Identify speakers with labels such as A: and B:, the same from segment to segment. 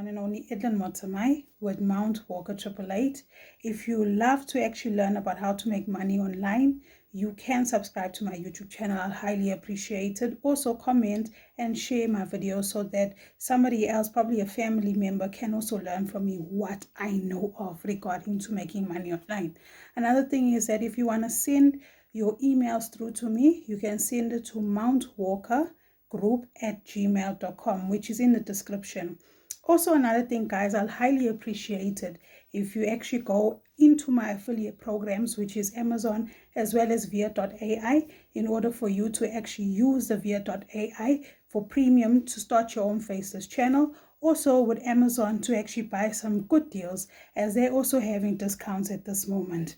A: one and only Edlin Motamai with Mount Walker 888. If you love to actually learn about how to make money online, you can subscribe to my YouTube channel. I'll highly appreciate it. Also comment and share my video so that somebody else, probably a family member, can also learn from me what I know of regarding to making money online. Another thing is that if you want to send your emails through to me, you can send it to mountwalkergroup@gmail.com, which is in the description. Also, another thing, guys, I'll highly appreciate it if you actually go into my affiliate programs, which is Amazon as well as via.ai, in order for you to actually use the via.ai for premium to start your own faceless channel. Also with Amazon to actually buy some good deals, as they're also having discounts at this moment.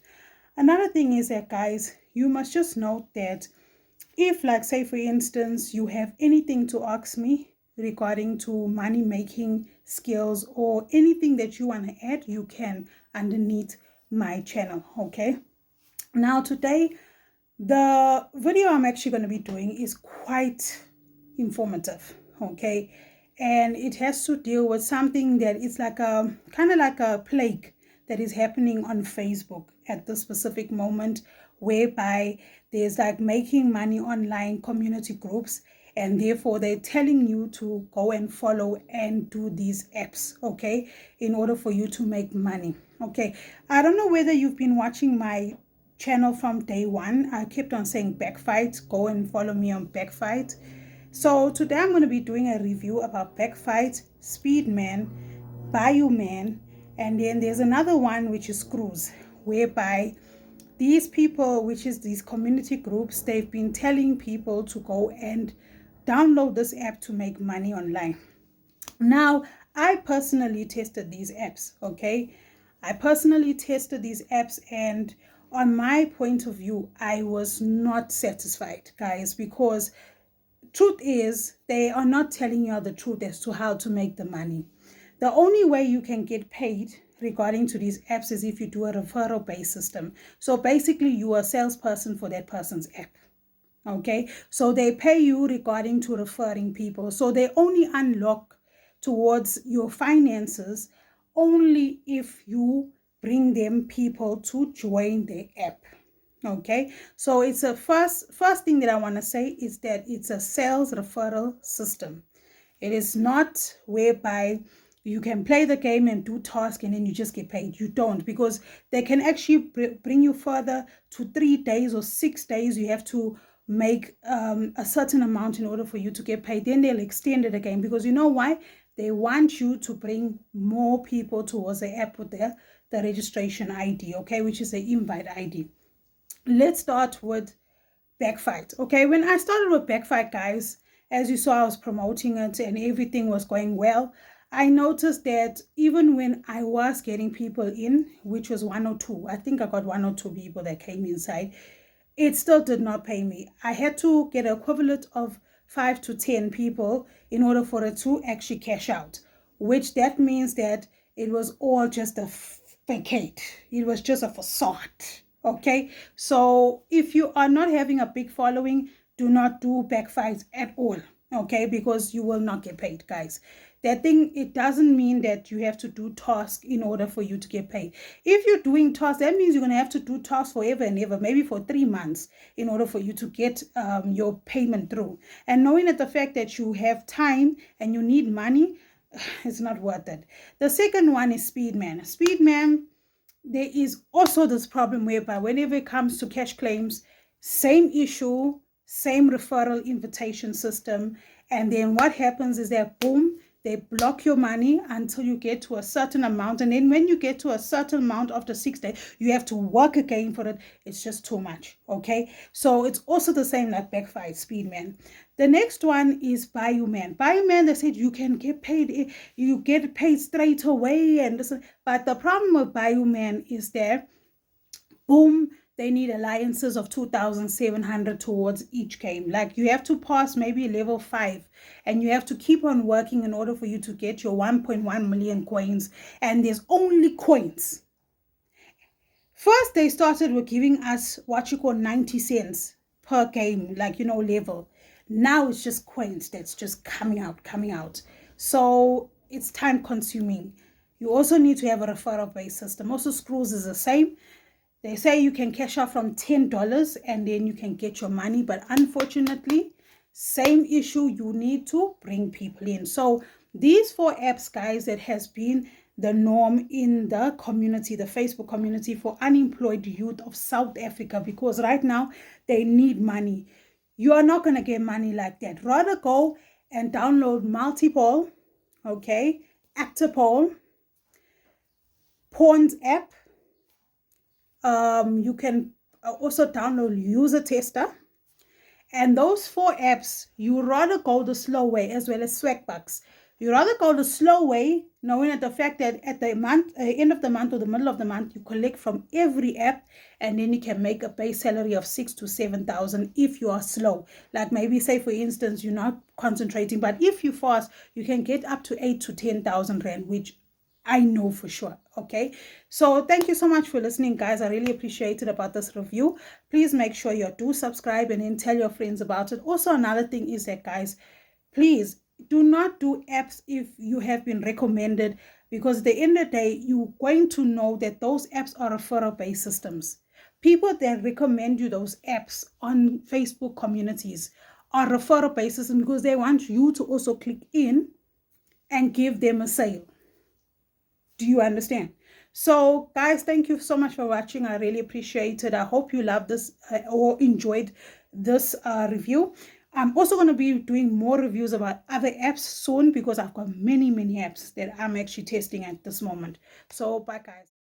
A: Another thing is that, guys, you must just note that if, like, say for instance, you have anything to ask me regarding to money making skills or anything that you want to add, you can underneath my channel. Okay, now today the video I'm actually going to be doing is quite informative. Okay, and it has to deal with something that is like a kind of like a plague that is happening on Facebook at this specific moment, whereby there's like making money online community groups, and therefore they're telling you to go and follow and do these apps, okay, in order for you to make money. Okay, I don't know whether you've been watching my channel from day one. I kept on saying BACKFIGHT, go and follow me on BACKFIGHT. So today I'm going to be doing a review about BACKFIGHT, Speedman, BIU, and then there's another one which is Cruise, whereby these people, which is these community groups, they've been telling people to go and download this app to make money online. Now, I personally tested these apps, okay? I personally tested these apps, and on my point of view, I was not satisfied, guys, because truth is they are not telling you the truth as to how to make the money. The only way you can get paid regarding to these apps is if you do a referral-based system. So basically, you are a salesperson for that person's app. Okay, so they pay you regarding to referring people. So they only unlock towards your finances only if you bring them people to join the app. Okay, so it's a first thing that I want to say is that it's a sales referral system. It is not whereby you can play the game and do tasks and then you just get paid. You don't, because they can actually bring you further to 3 days or 6 days. You have to make a certain amount in order for you to get paid. Then they'll extend it again, because you know why? They want you to bring more people towards the app with the registration ID, okay, which is the invite ID. Let's start with BACKFIGHT. Okay, when I started with BACKFIGHT, guys, as you saw, I was promoting it and everything was going well. I noticed that even when I was getting people in, which was 1 or 2, I think I got 1 or 2 people that came inside, it still did not pay me. I had to get an equivalent of 5 to 10 people in order for it to actually cash out, which that means that it was all just a facade. It was just a facade. Okay, so if you are not having a big following, do not do BACKFIGHT at all. Okay, because you will not get paid, guys. That thing, it doesn't mean that you have to do tasks in order for you to get paid. If you're doing tasks, that means you're going to have to do tasks forever and ever, maybe for 3 months, in order for you to get your payment through. And knowing that the fact that you have time and you need money, it's not worth it. The second one is Speedman. Speedman, there is also this problem whereby whenever it comes to cash claims, same issue, same referral invitation system. And then what happens is that, boom, they block your money until you get to a certain amount. And then when you get to a certain amount after 6 days, you have to work again for it. It's just too much. Okay, so it's also the same like BACKFIGHT, Speedman. The next one is BIU. BIU, they said you can get paid, you get paid straight away. And this, but the problem with BIU is that, boom, they need alliances of 2,700 towards each game. Like, you have to pass maybe level 5 and you have to keep on working in order for you to get your 1.1 million coins. And there's only coins. First, they started with giving us what you call 90 cents per game, like, level. Now it's just coins that's just coming out. So it's time consuming. You also need to have a referral based system. Also, screws is the same. They say you can cash out from $10 and then you can get your money, but unfortunately, same issue, you need to bring people in. So these 4 apps, guys, that has been the norm in the community, the Facebook community, for unemployed youth of South Africa, because right now they need money. You are not going to get money like that. Rather go and download Multiple, okay, Actapol, Pawns app. You can also download User Tester. And those 4 apps, you rather go the slow way, as well as Swagbucks. You rather go the slow way, knowing that the fact that at the end of the month or the middle of the month, you collect from every app, and then you can make a base salary of 6,000 to 7,000 if you are slow. Like maybe say, for instance, you're not concentrating, but if you fast, you can get up to 8,000 to 10,000 rand, which I know for sure. Okay, so thank you so much for listening, guys. I really appreciate it about this review. Please make sure you do subscribe and then tell your friends about it. Also, another thing is that, guys, please do not do apps if you have been recommended, because at the end of the day, you're going to know that those apps are referral based systems. People that recommend you those apps on Facebook communities are referral based systems, because they want you to also click in and give them a sale. Do you understand? So, guys, thank you so much for watching. I really appreciate it. I hope you loved this or enjoyed this review. I'm also going to be doing more reviews about other apps soon, because I've got many apps that I'm actually testing at this moment. So, bye, guys.